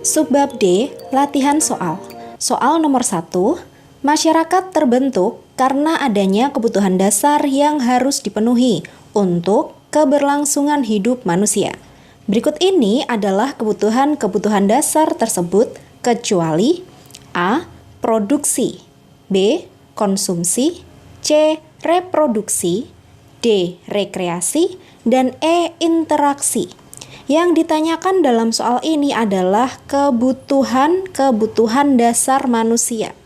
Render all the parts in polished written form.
Subbab D, latihan soal. Soal nomor 1, masyarakat terbentuk karena adanya kebutuhan dasar yang harus dipenuhi untuk keberlangsungan hidup manusia. Berikut ini adalah kebutuhan-kebutuhan dasar tersebut kecuali A. Produksi, B. Konsumsi, C. Reproduksi, D. Rekreasi, dan E. Interaksi. Yang ditanyakan dalam soal ini adalah kebutuhan-kebutuhan dasar manusia.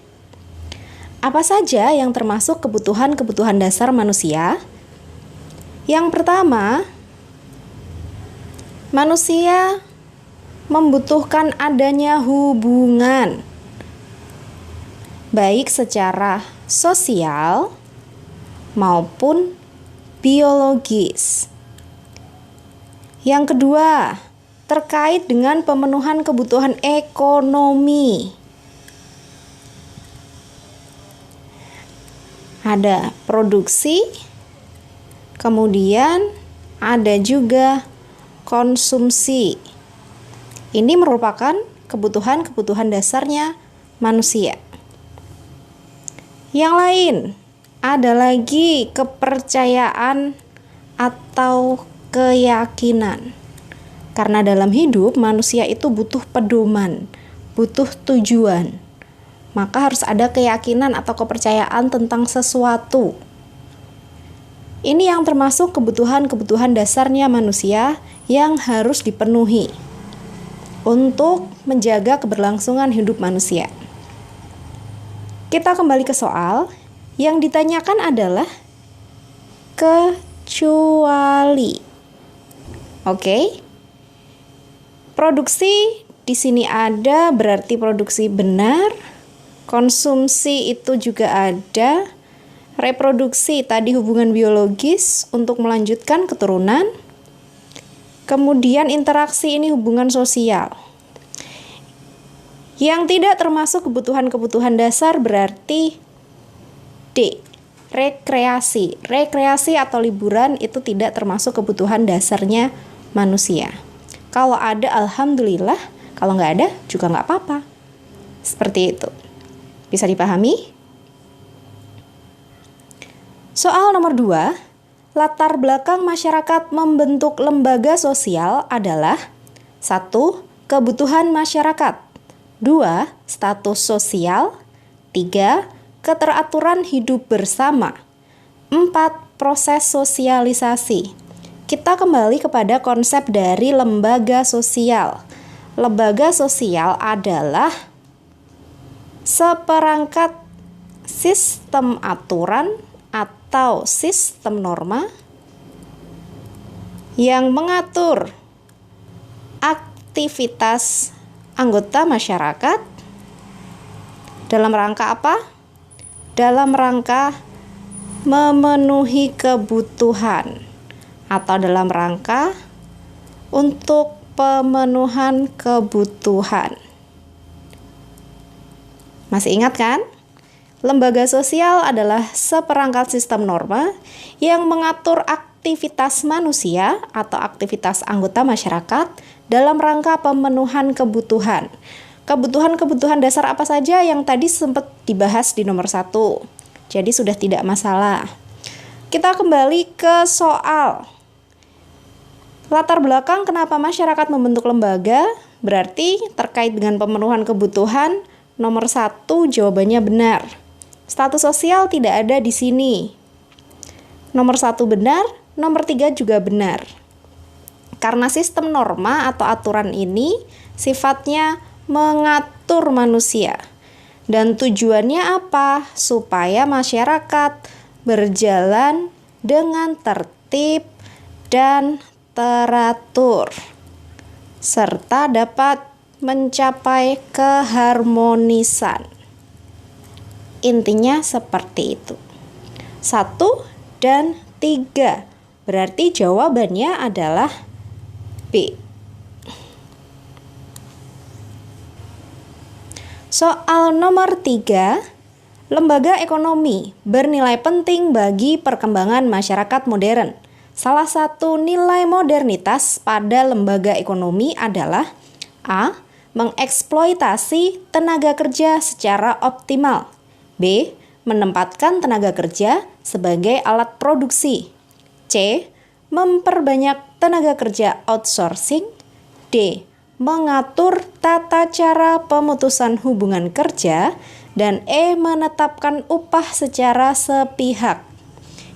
Apa saja yang termasuk kebutuhan-kebutuhan dasar manusia? Yang pertama, manusia membutuhkan adanya hubungan, baik secara sosial maupun biologis. Yang kedua, terkait dengan pemenuhan kebutuhan ekonomi. Ada produksi, kemudian ada juga konsumsi. Ini merupakan kebutuhan-kebutuhan dasarnya manusia. Yang lain, ada lagi kepercayaan atau keyakinan. Karena dalam hidup manusia itu butuh pedoman, butuh tujuan. Maka harus ada keyakinan atau kepercayaan tentang sesuatu. Ini yang termasuk kebutuhan-kebutuhan dasarnya manusia yang harus dipenuhi untuk menjaga keberlangsungan hidup manusia. Kita kembali ke soal. Yang ditanyakan adalah kecuali. Oke. Produksi di sini ada, berarti produksi benar. Konsumsi itu juga ada. Reproduksi tadi hubungan biologis untuk melanjutkan keturunan. Kemudian interaksi ini hubungan sosial. Yang tidak termasuk kebutuhan-kebutuhan dasar berarti D. Rekreasi. Rekreasi atau liburan itu tidak termasuk kebutuhan dasarnya manusia. Kalau ada, alhamdulillah. Kalau nggak ada, juga nggak apa-apa. Seperti itu. Bisa dipahami? Soal nomor 2, latar belakang masyarakat membentuk lembaga sosial adalah 1. Kebutuhan masyarakat, 2. Status sosial, 3. Keteraturan hidup bersama, 4. Proses sosialisasi. Kita kembali kepada konsep dari lembaga sosial. Lembaga sosial adalah seperangkat sistem aturan atau sistem norma yang mengatur aktivitas anggota masyarakat dalam rangka apa? Dalam rangka memenuhi kebutuhan atau dalam rangka untuk pemenuhan kebutuhan. Masih ingat kan? Lembaga sosial adalah seperangkat sistem norma yang mengatur aktivitas manusia atau aktivitas anggota masyarakat dalam rangka pemenuhan kebutuhan. Kebutuhan-kebutuhan dasar apa saja yang tadi sempat dibahas di nomor 1. Jadi sudah tidak masalah. Kita kembali ke soal. Latar belakang kenapa masyarakat membentuk lembaga, berarti terkait dengan pemenuhan kebutuhan, nomor 1 jawabannya benar. Status sosial tidak ada di sini. Nomor 1 benar, nomor 3 juga benar. Karena sistem norma atau aturan ini sifatnya mengatur manusia. Dan tujuannya apa? Supaya masyarakat berjalan dengan tertib dan teratur, serta dapat mencapai keharmonisan. Intinya seperti itu. 1 dan 3. Berarti jawabannya adalah B. Soal nomor 3, lembaga ekonomi bernilai penting bagi perkembangan masyarakat modern. Salah satu nilai modernitas pada lembaga ekonomi adalah A. Mengeksploitasi tenaga kerja secara optimal. B. Menempatkan tenaga kerja sebagai alat produksi. C. Memperbanyak tenaga kerja outsourcing. D. Mengatur tata cara pemutusan hubungan kerja. Dan E. Menetapkan upah secara sepihak.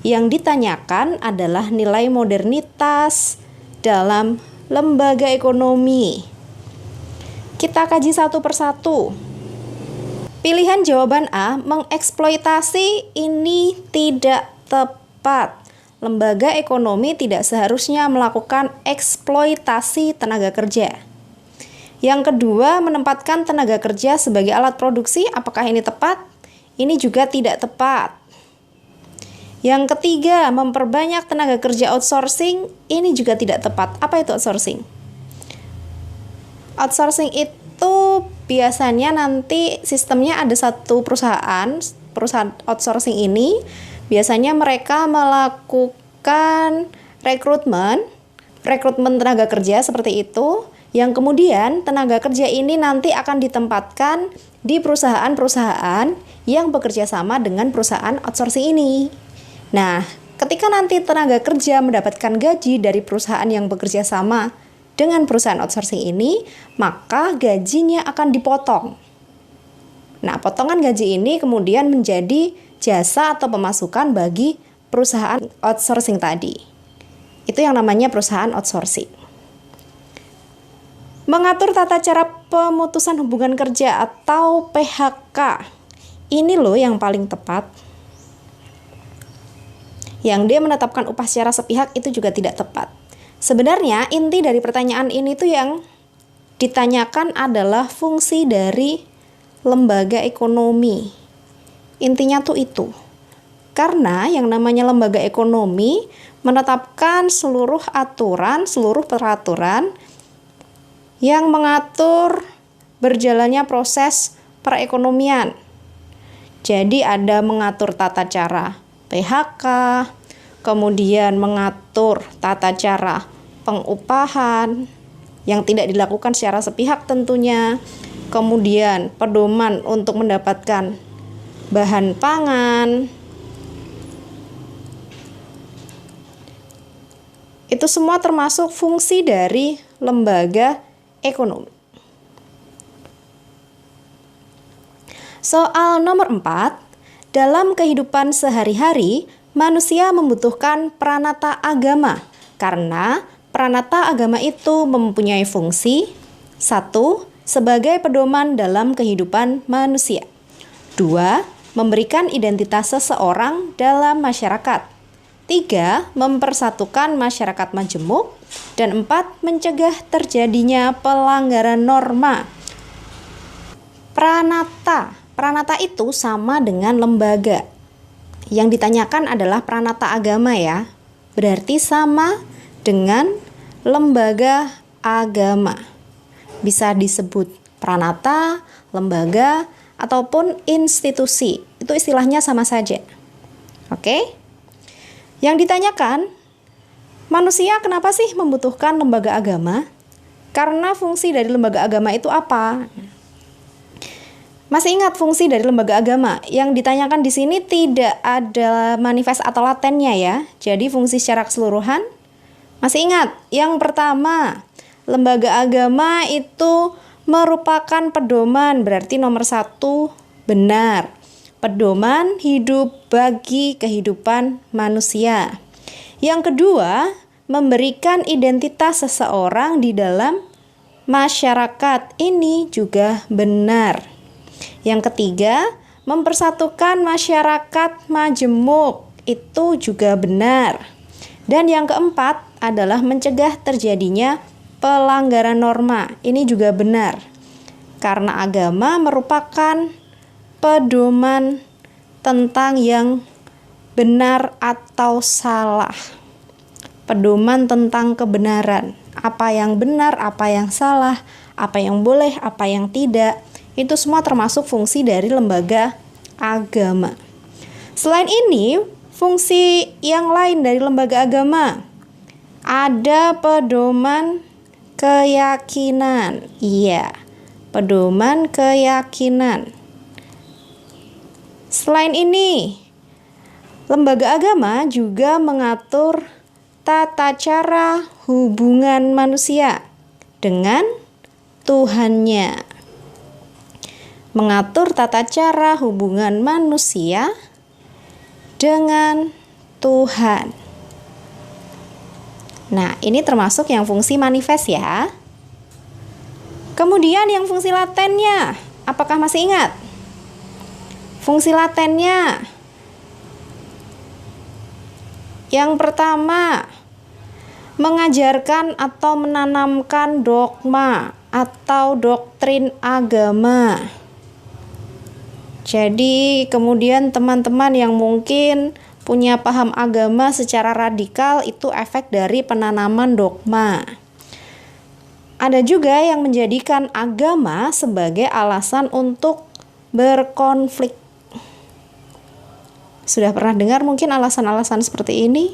Yang ditanyakan adalah nilai modernitas dalam lembaga ekonomi. Kita kaji satu persatu. Pilihan jawaban A, mengeksploitasi, ini tidak tepat. Lembaga ekonomi tidak seharusnya melakukan eksploitasi tenaga kerja. Yang kedua, menempatkan tenaga kerja sebagai alat produksi. Apakah ini tepat? Ini juga tidak tepat. Yang ketiga, memperbanyak tenaga kerja outsourcing. Ini juga tidak tepat. Apa itu outsourcing? Outsourcing itu biasanya nanti sistemnya ada satu perusahaan outsourcing ini biasanya mereka melakukan rekrutmen tenaga kerja seperti itu, yang kemudian tenaga kerja ini nanti akan ditempatkan di perusahaan-perusahaan yang bekerja sama dengan perusahaan outsourcing ini. Nah, ketika nanti tenaga kerja mendapatkan gaji dari perusahaan yang bekerja sama dengan perusahaan outsourcing ini, maka gajinya akan dipotong. Nah, potongan gaji ini kemudian menjadi jasa atau pemasukan bagi perusahaan outsourcing tadi. Itu yang namanya perusahaan outsourcing. Mengatur tata cara pemutusan hubungan kerja atau PHK. Ini loh yang paling tepat. Yang dia menetapkan upah secara sepihak itu juga tidak tepat. Sebenarnya inti dari pertanyaan ini tuh yang ditanyakan adalah fungsi dari lembaga ekonomi. Intinya tuh itu. Karena yang namanya lembaga ekonomi menetapkan seluruh aturan, seluruh peraturan yang mengatur berjalannya proses perekonomian. Jadi ada mengatur tata cara PHK, kemudian mengatur tata cara pengupahan yang tidak dilakukan secara sepihak tentunya, kemudian pedoman untuk mendapatkan bahan pangan. Itu semua termasuk fungsi dari lembaga ekonomi. Soal nomor 4, dalam kehidupan sehari-hari, manusia membutuhkan pranata agama karena pranata agama itu mempunyai fungsi 1. Sebagai pedoman dalam kehidupan manusia. 2. Memberikan identitas seseorang dalam masyarakat. 3. Mempersatukan masyarakat majemuk. Dan 4. Mencegah terjadinya pelanggaran norma. Pranata itu sama dengan lembaga. Yang ditanyakan adalah pranata agama ya. Berarti sama dengan lembaga agama. Bisa disebut pranata, lembaga, ataupun institusi. Itu istilahnya sama saja. Oke? Yang ditanyakan, manusia kenapa sih membutuhkan lembaga agama? Karena fungsi dari lembaga agama itu apa? Masih ingat fungsi dari lembaga agama? Yang ditanyakan di sini tidak ada manifest atau latennya ya. Jadi fungsi secara keseluruhan. Masih ingat? Yang pertama, lembaga agama itu merupakan pedoman, berarti nomor 1 benar. Pedoman hidup bagi kehidupan manusia. Yang kedua, memberikan identitas seseorang di dalam masyarakat. Ini juga benar. Yang ketiga, mempersatukan masyarakat majemuk. Itu juga benar. Dan yang keempat adalah mencegah terjadinya pelanggaran norma. Ini juga benar. Karena agama merupakan pedoman tentang yang benar atau salah. Pedoman tentang kebenaran. Apa yang benar, apa yang salah, apa yang boleh, apa yang tidak. Itu semua termasuk fungsi dari lembaga agama. Selain ini, fungsi yang lain dari lembaga agama. Ada pedoman keyakinan. Iya, pedoman keyakinan. Selain ini, lembaga agama juga mengatur tata cara hubungan manusia dengan Tuhannya. Mengatur tata cara hubungan manusia dengan Tuhan. Nah, ini termasuk yang fungsi manifest ya. Kemudian yang fungsi latennya, apakah masih ingat? Fungsi latennya yang pertama, mengajarkan atau menanamkan dogma atau doktrin agama. Jadi kemudian teman-teman yang mungkin punya paham agama secara radikal itu efek dari penanaman dogma. Ada juga yang menjadikan agama sebagai alasan untuk berkonflik. Sudah pernah dengar mungkin alasan-alasan seperti ini?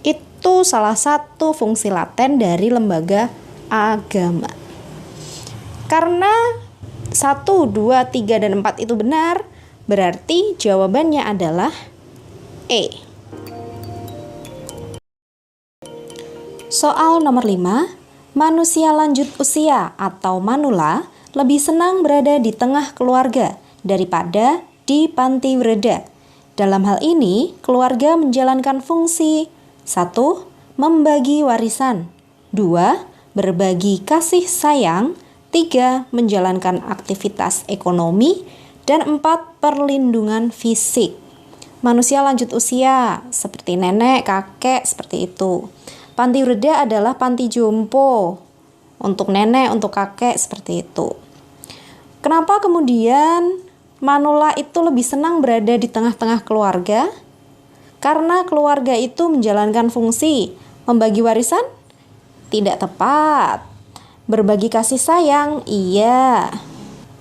Itu salah satu fungsi laten dari lembaga agama. Karena 1, 2, 3, dan 4 itu benar, berarti jawabannya adalah E. Soal nomor 5. Manusia lanjut usia atau manula lebih senang berada di tengah keluarga daripada di panti werda. Dalam hal ini, keluarga menjalankan fungsi 1. Membagi warisan 2. Berbagi kasih sayang 3. Menjalankan aktivitas ekonomi dan 4. Perlindungan fisik. Manusia lanjut usia seperti nenek, kakek, seperti itu. Panti werda adalah panti jompo untuk nenek, untuk kakek, seperti itu. Kenapa kemudian manula itu lebih senang berada di tengah-tengah keluarga? Karena keluarga itu menjalankan fungsi membagi warisan? Tidak tepat. Berbagi kasih sayang? Iya.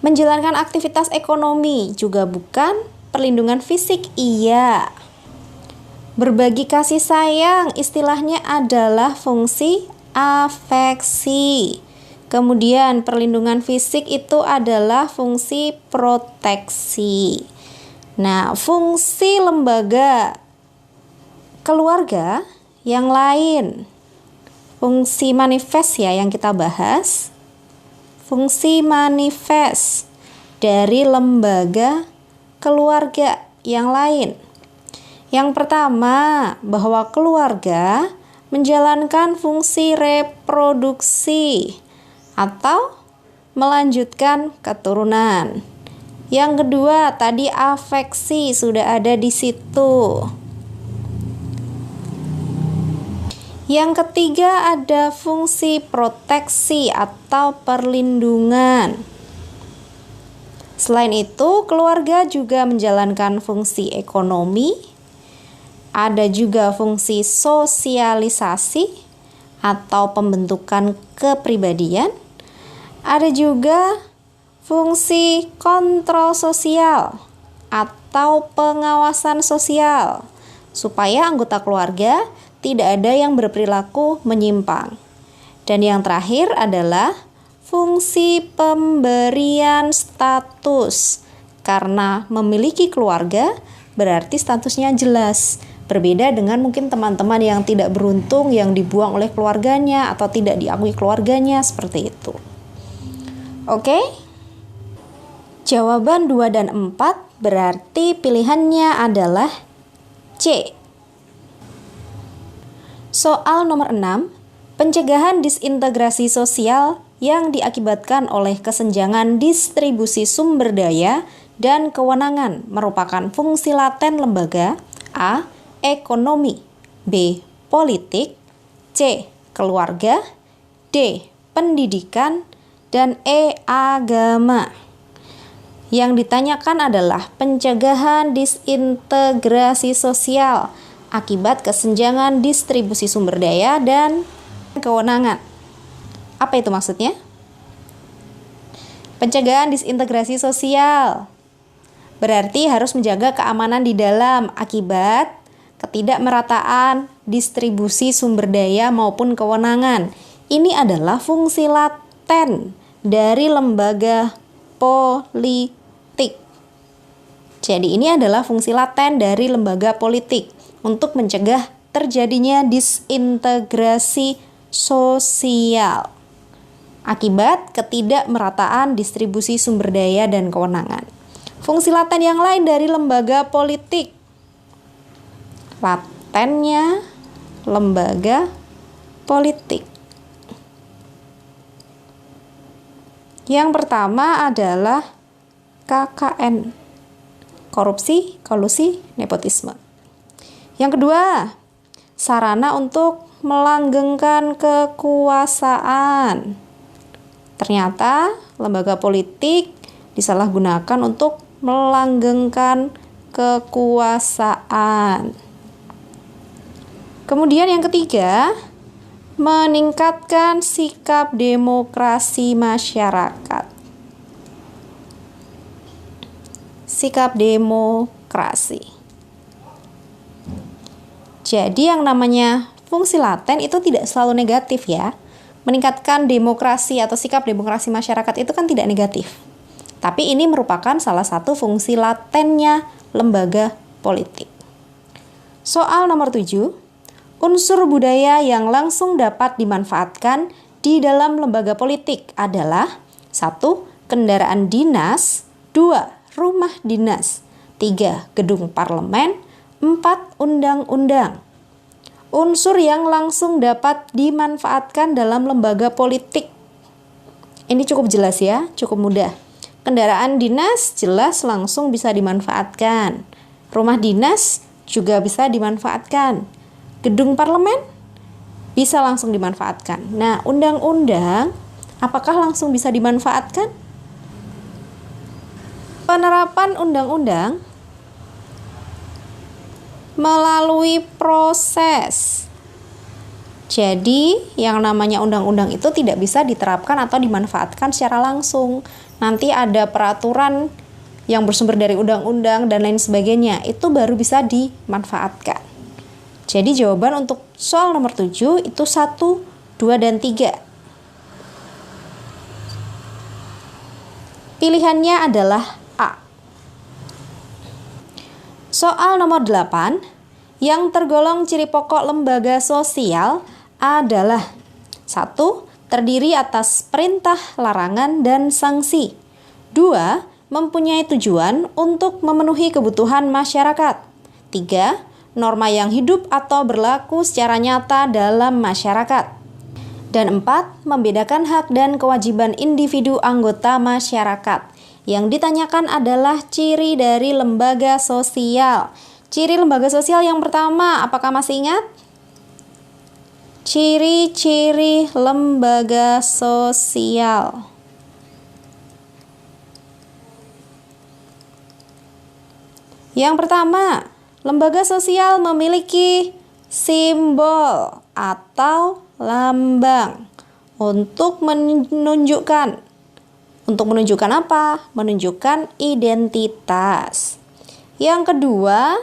Menjalankan aktivitas ekonomi? Juga bukan. Perlindungan fisik? Iya. Berbagi kasih sayang istilahnya adalah fungsi afeksi. Kemudian perlindungan fisik itu adalah fungsi proteksi. Nah, fungsi lembaga keluarga yang lain, fungsi manifest ya yang kita bahas. Fungsi manifest dari lembaga keluarga yang lain. Yang pertama, bahwa keluarga menjalankan fungsi reproduksi atau melanjutkan keturunan. Yang kedua, tadi afeksi sudah ada di situ. Yang ketiga, ada fungsi proteksi atau perlindungan. Selain itu, keluarga juga menjalankan fungsi ekonomi. Ada juga fungsi sosialisasi atau pembentukan kepribadian. Ada juga fungsi kontrol sosial atau pengawasan sosial supaya anggota keluarga tidak ada yang berperilaku menyimpang. Dan yang terakhir adalah fungsi pemberian status. Karena memiliki keluarga berarti statusnya jelas. Berbeda dengan mungkin teman-teman yang tidak beruntung, yang dibuang oleh keluarganya atau tidak diakui keluarganya, seperti itu. Oke? Jawaban 2 dan 4 berarti pilihannya adalah C. Soal nomor 6. Pencegahan disintegrasi sosial yang diakibatkan oleh kesenjangan distribusi sumber daya dan kewenangan merupakan fungsi laten lembaga A. Ekonomi, B. Politik, C. Keluarga, D. Pendidikan, dan E. Agama. Yang ditanyakan adalah pencegahan disintegrasi sosial akibat kesenjangan distribusi sumber daya dan kewenangan. Apa itu maksudnya? Pencegahan disintegrasi sosial berarti harus menjaga keamanan di dalam akibat ketidakmerataan distribusi sumber daya maupun kewenangan. Ini adalah fungsi laten dari lembaga politik. Jadi ini adalah fungsi laten dari lembaga politik untuk mencegah terjadinya disintegrasi sosial akibat ketidakmerataan distribusi sumber daya dan kewenangan. Fungsi laten yang lain dari lembaga politik. Latennya lembaga politik. Yang pertama adalah KKN. Korupsi, kolusi, nepotisme. Yang kedua, sarana untuk melanggengkan kekuasaan. Ternyata lembaga politik disalahgunakan untuk melanggengkan kekuasaan. Kemudian yang ketiga, meningkatkan sikap demokrasi masyarakat. Sikap demokrasi. Jadi yang namanya fungsi laten itu tidak selalu negatif ya. Meningkatkan demokrasi atau sikap demokrasi masyarakat itu kan tidak negatif. Tapi ini merupakan salah satu fungsi latennya lembaga politik. Soal nomor 7. Unsur budaya yang langsung dapat dimanfaatkan di dalam lembaga politik adalah 1. Kendaraan dinas, 2. Rumah dinas, 3. Gedung parlemen, 4. Undang-undang. Unsur yang langsung dapat dimanfaatkan dalam lembaga politik. Ini cukup jelas ya, cukup mudah. Kendaraan dinas jelas langsung bisa dimanfaatkan. Rumah dinas juga bisa dimanfaatkan. Gedung parlemen bisa langsung dimanfaatkan. Nah, undang-undang apakah langsung bisa dimanfaatkan? Penerapan undang-undang melalui proses. Jadi, yang namanya undang-undang itu tidak bisa diterapkan atau dimanfaatkan secara langsung. Nanti ada peraturan yang bersumber dari undang-undang dan lain sebagainya, itu baru bisa dimanfaatkan. Jadi, jawaban untuk soal nomor 7 itu 1, 2, dan 3. Pilihannya adalah A. Soal nomor 8, yang tergolong ciri pokok lembaga sosial adalah 1. Terdiri atas perintah, larangan, dan sanksi. 2. Mempunyai tujuan untuk memenuhi kebutuhan masyarakat. 3. Norma yang hidup atau berlaku secara nyata dalam masyarakat. Dan 4. Membedakan hak dan kewajiban individu anggota masyarakat. Yang ditanyakan adalah ciri dari lembaga sosial. Ciri lembaga sosial yang pertama, apakah masih ingat? Ciri-ciri lembaga sosial. Yang pertama, lembaga sosial memiliki simbol atau lambang untuk menunjukkan. Untuk menunjukkan apa? Menunjukkan identitas. Yang kedua,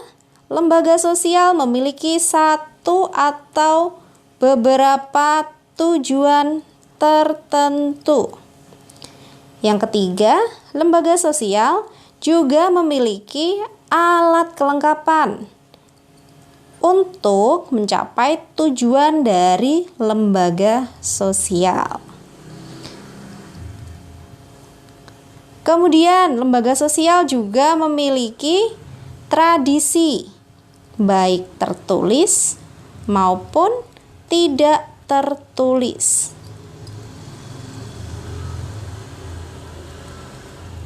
lembaga sosial memiliki satu atau beberapa tujuan tertentu. Yang ketiga, lembaga sosial juga memiliki alat kelengkapan untuk mencapai tujuan dari lembaga sosial. Kemudian, lembaga sosial juga memiliki tradisi, baik tertulis maupun tidak tertulis.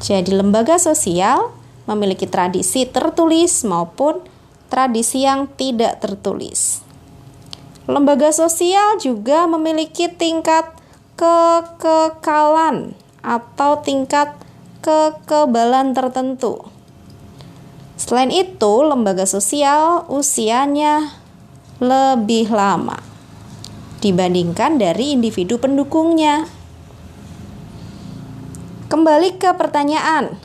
Jadi, lembaga sosial memiliki tradisi tertulis maupun tradisi yang tidak tertulis. Lembaga sosial juga memiliki tingkat kekekalan atau tingkat kekebalan tertentu. Selain itu, lembaga sosial usianya lebih lama dibandingkan dari individu pendukungnya. Kembali ke pertanyaan.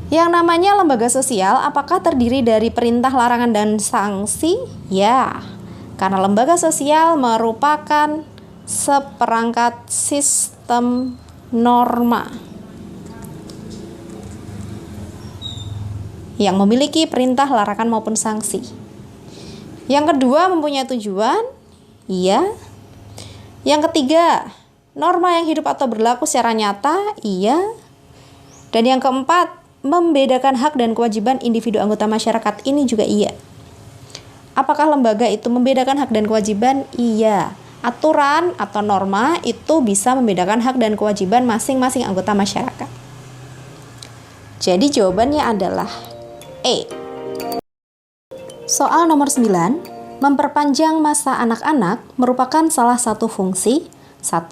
Yang namanya lembaga sosial apakah terdiri dari perintah, larangan, dan sanksi? Ya, karena lembaga sosial merupakan seperangkat sistem norma yang memiliki perintah, larangan maupun sanksi. Yang kedua, mempunyai tujuan. Iya. Yang ketiga, norma yang hidup atau berlaku secara nyata. Iya. Dan yang keempat, membedakan hak dan kewajiban individu anggota masyarakat. Ini juga iya. Apakah lembaga itu membedakan hak dan kewajiban? Iya. Aturan atau norma itu bisa membedakan hak dan kewajiban masing-masing anggota masyarakat. Jadi jawabannya adalah E. Soal nomor 9, memperpanjang masa anak-anak merupakan salah satu fungsi 1.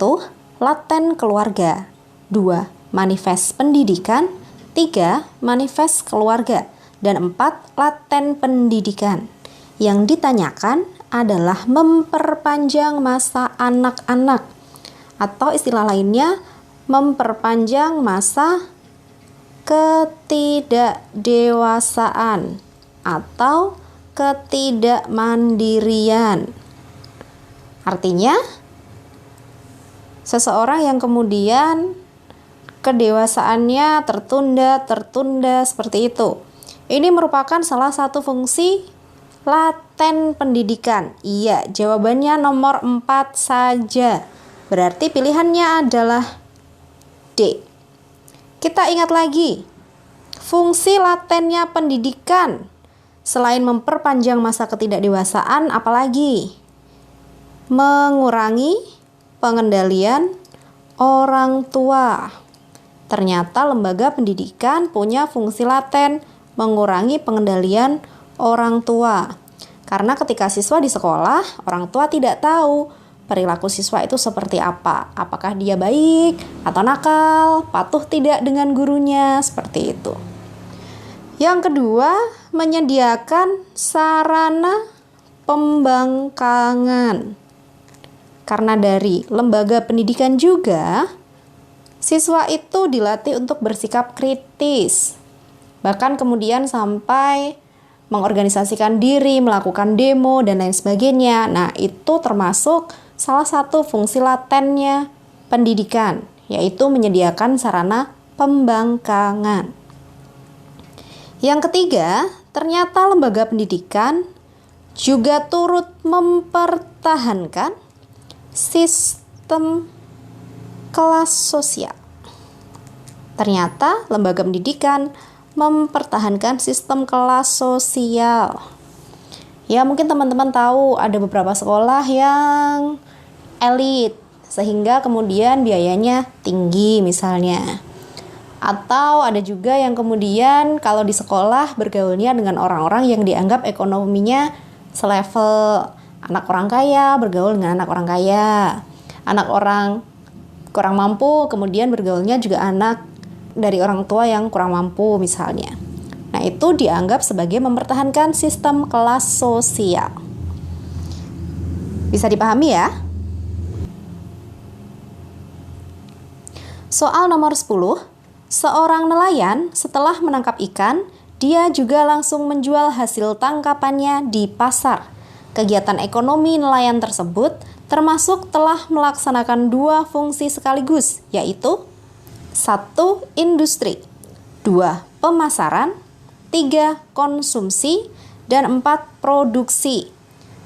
Laten keluarga, 2. Manifest pendidikan, 3. Manifest keluarga, dan 4. Laten pendidikan. Yang ditanyakan adalah memperpanjang masa anak-anak, atau istilah lainnya memperpanjang masa ketidakdewasaan atau ketidakmandirian. Artinya, seseorang yang kemudian kedewasaannya tertunda seperti itu. Ini merupakan salah satu fungsi laten pendidikan. Iya, jawabannya nomor 4 saja. Berarti pilihannya adalah D. Kita ingat lagi, fungsi latennya pendidikan selain memperpanjang masa ketidakdewasaan, apalagi? Mengurangi pengendalian orang tua. Ternyata lembaga pendidikan punya fungsi laten mengurangi pengendalian orang tua. Karena ketika siswa di sekolah, orang tua tidak tahu perilaku siswa itu seperti apa. Apakah dia baik atau nakal, patuh tidak dengan gurunya, seperti itu. Yang kedua, menyediakan sarana pembangkangan. Karena dari lembaga pendidikan juga, siswa itu dilatih untuk bersikap kritis. Bahkan kemudian sampai mengorganisasikan diri, melakukan demo, dan lain sebagainya. Nah, itu termasuk salah satu fungsi latennya pendidikan, yaitu menyediakan sarana pembangkangan. Yang ketiga, ternyata lembaga pendidikan juga turut mempertahankan sistem kelas sosial. Ternyata lembaga pendidikan mempertahankan sistem kelas sosial. Ya, mungkin teman-teman tahu ada beberapa sekolah yang elit, sehingga kemudian biayanya tinggi misalnya. Atau ada juga yang kemudian kalau di sekolah bergaulnya dengan orang-orang yang dianggap ekonominya selevel. Anak orang kaya bergaul dengan anak orang kaya. Anak orang kurang mampu kemudian bergaulnya juga anak dari orang tua yang kurang mampu misalnya. Nah, itu dianggap sebagai mempertahankan sistem kelas sosial. Bisa dipahami ya? Soal nomor 10, seorang nelayan setelah menangkap ikan, dia juga langsung menjual hasil tangkapannya di pasar. Kegiatan ekonomi nelayan tersebut termasuk telah melaksanakan 2 fungsi sekaligus, yaitu 1. Industri, 2. Pemasaran, 3. Konsumsi, dan 4. Produksi.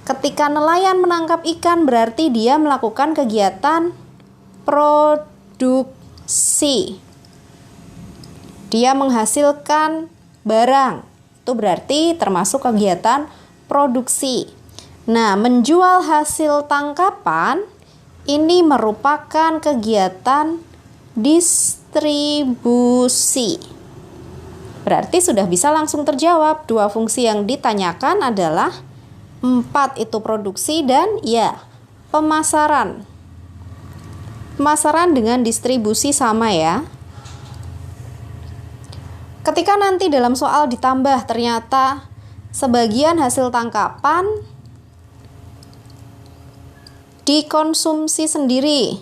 Ketika nelayan menangkap ikan berarti dia melakukan kegiatan produksi. Dia menghasilkan barang. Itu berarti termasuk kegiatan produksi. Nah, menjual hasil tangkapan ini merupakan kegiatan distribusi. Berarti sudah bisa langsung terjawab. 2 fungsi yang ditanyakan adalah 4 itu produksi dan ya pemasaran. Pemasaran dengan distribusi sama ya. Ketika nanti dalam soal ditambah ternyata sebagian hasil tangkapan dikonsumsi sendiri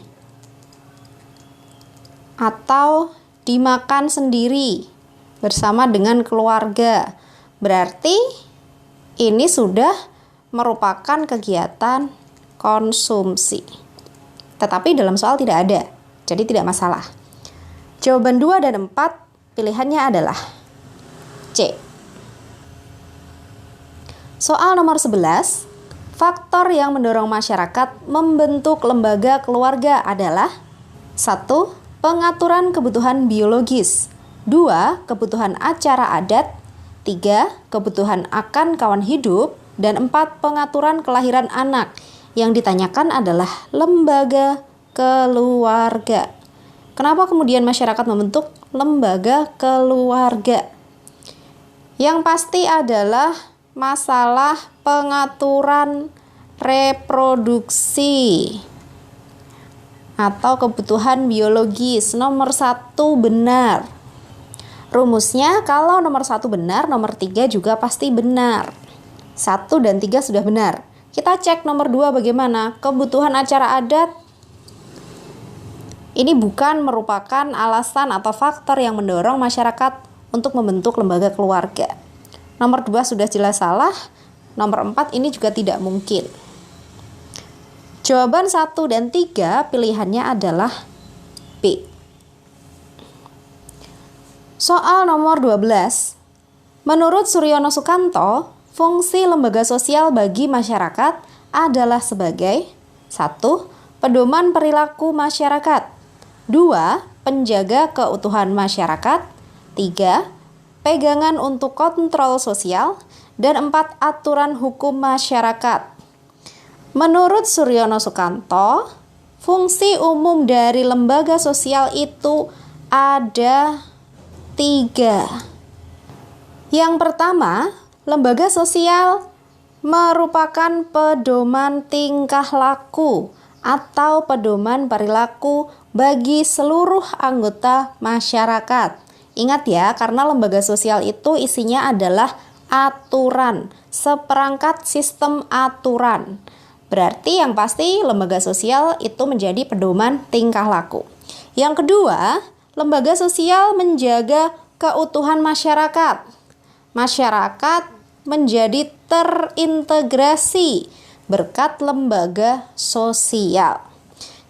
atau dimakan sendiri bersama dengan keluarga. Berarti ini sudah merupakan kegiatan konsumsi. tetapi dalam soal tidak ada, jadi tidak masalah. Jawaban 2 dan 4 pilihannya adalah C. Soal nomor 11, faktor yang mendorong masyarakat membentuk lembaga keluarga adalah 1. Pengaturan kebutuhan biologis, 2. Kebutuhan acara adat, 3. Kebutuhan akan kawan hidup, dan 4. Pengaturan kelahiran anak. Yang ditanyakan adalah lembaga keluarga. Kenapa kemudian masyarakat membentuk lembaga keluarga? Yang pasti adalah masalah pengaturan reproduksi atau kebutuhan biologis. Nomor 1 benar. Rumusnya kalau nomor 1 benar, nomor 3 juga pasti benar. 1 dan 3 sudah benar. Kita cek nomor 2 bagaimana? Kebutuhan acara adat. Ini bukan merupakan alasan atau faktor yang mendorong masyarakat untuk membentuk lembaga keluarga. Nomor 2 sudah jelas salah. Nomor 4 ini juga tidak mungkin. Jawaban 1 dan 3 pilihannya adalah B. Soal nomor 12. Menurut Suryono Sukanto, fungsi lembaga sosial bagi masyarakat adalah sebagai 1. Pedoman perilaku masyarakat, 2. Penjaga keutuhan masyarakat, 3. Pegangan untuk kontrol sosial, dan 4. Aturan hukum masyarakat. Menurut Suryono Sukanto, fungsi umum dari lembaga sosial itu ada 3. Yang pertama, lembaga sosial merupakan pedoman tingkah laku atau pedoman perilaku bagi seluruh anggota masyarakat. Ingat ya, karena lembaga sosial itu isinya adalah aturan, seperangkat sistem aturan. Berarti yang pasti lembaga sosial itu menjadi pedoman tingkah laku. Yang kedua, lembaga sosial menjaga keutuhan masyarakat. Masyarakat menjadi terintegrasi berkat lembaga sosial.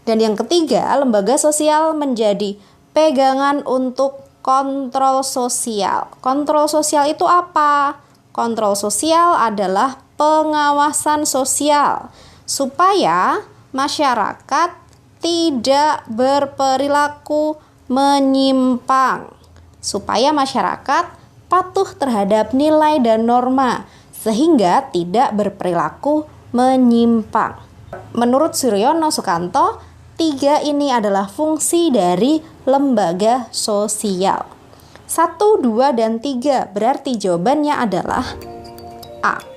Dan yang ketiga, lembaga sosial menjadi pegangan untuk kontrol sosial. Kontrol sosial itu apa? Kontrol sosial adalah pengawasan sosial supaya masyarakat tidak berperilaku menyimpang, supaya masyarakat patuh terhadap nilai dan norma sehingga tidak berperilaku menyimpang. Menurut Suryono Sukanto, 3 ini adalah fungsi dari lembaga sosial. 1, 2, dan 3 berarti jawabannya adalah A.